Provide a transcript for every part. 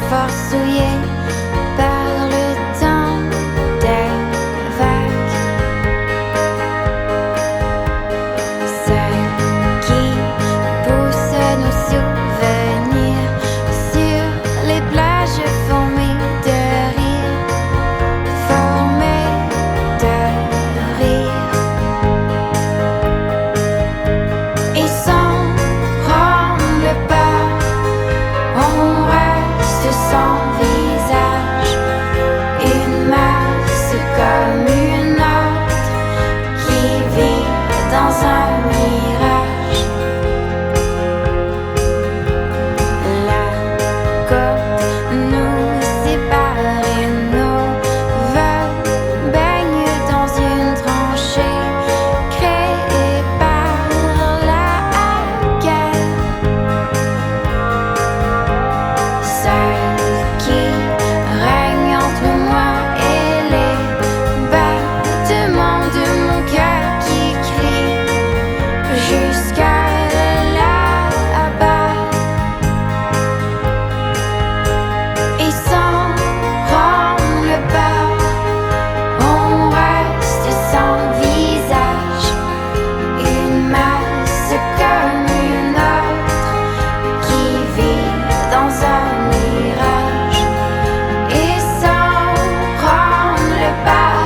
efforts souillés par le temps des vagues. Celles qui poussent nos souvenirs sur les plages formées de rire, formées de rire. Et sans prendre le pas, on reste sans visage, une masse comme une autre qui vit dans un mirage. La côte nous sépare et nos vols baignent dans une tranchée créée par la guerre. Celle qui règne entre moi et les battements de mon cœur qui crie jusqu'à là-bas. Et sans prendre le pas, on reste sans visage, une masse comme une autre qui vit dans un mirage. Et sans prendre le pas,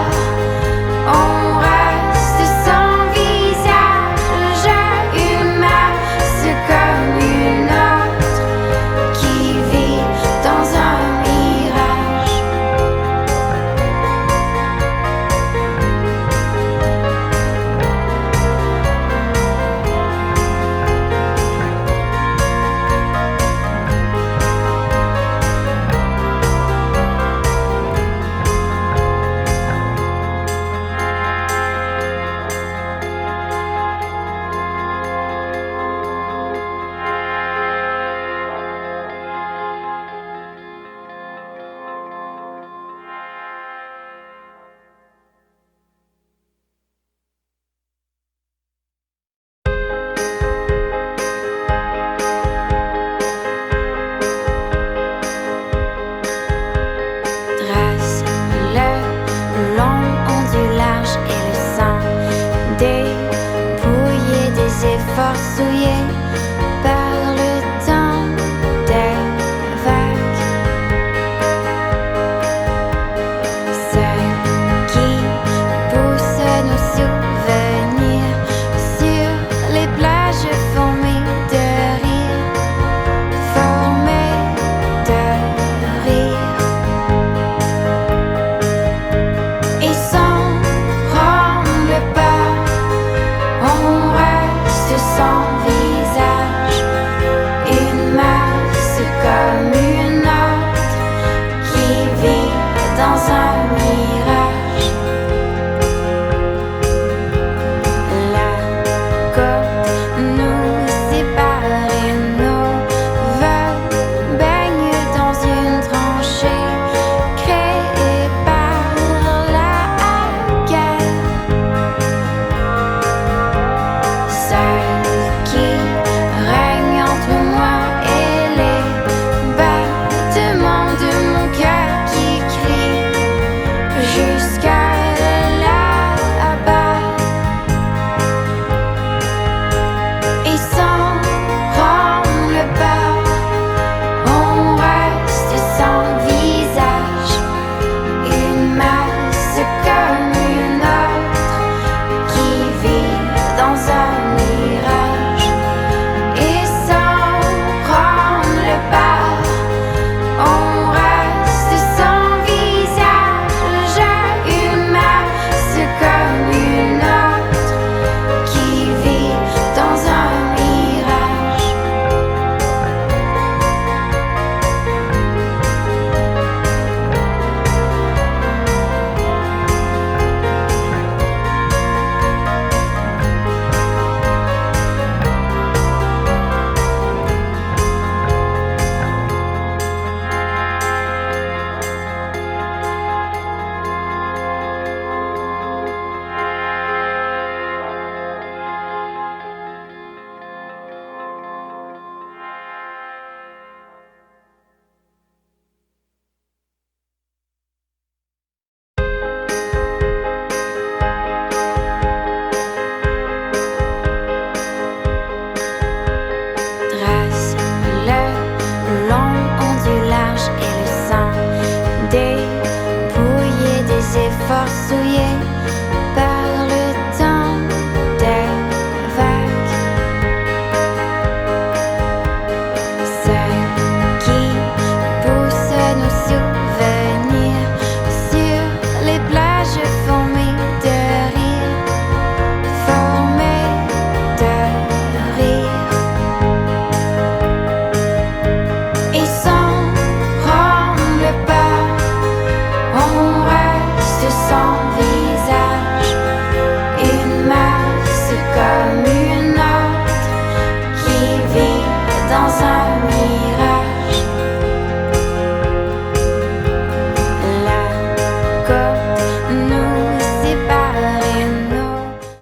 on reste sans visage, une masse comme une autre qui vit dans un mirage. Trace le long du large et le sang dépouillé des efforts souillés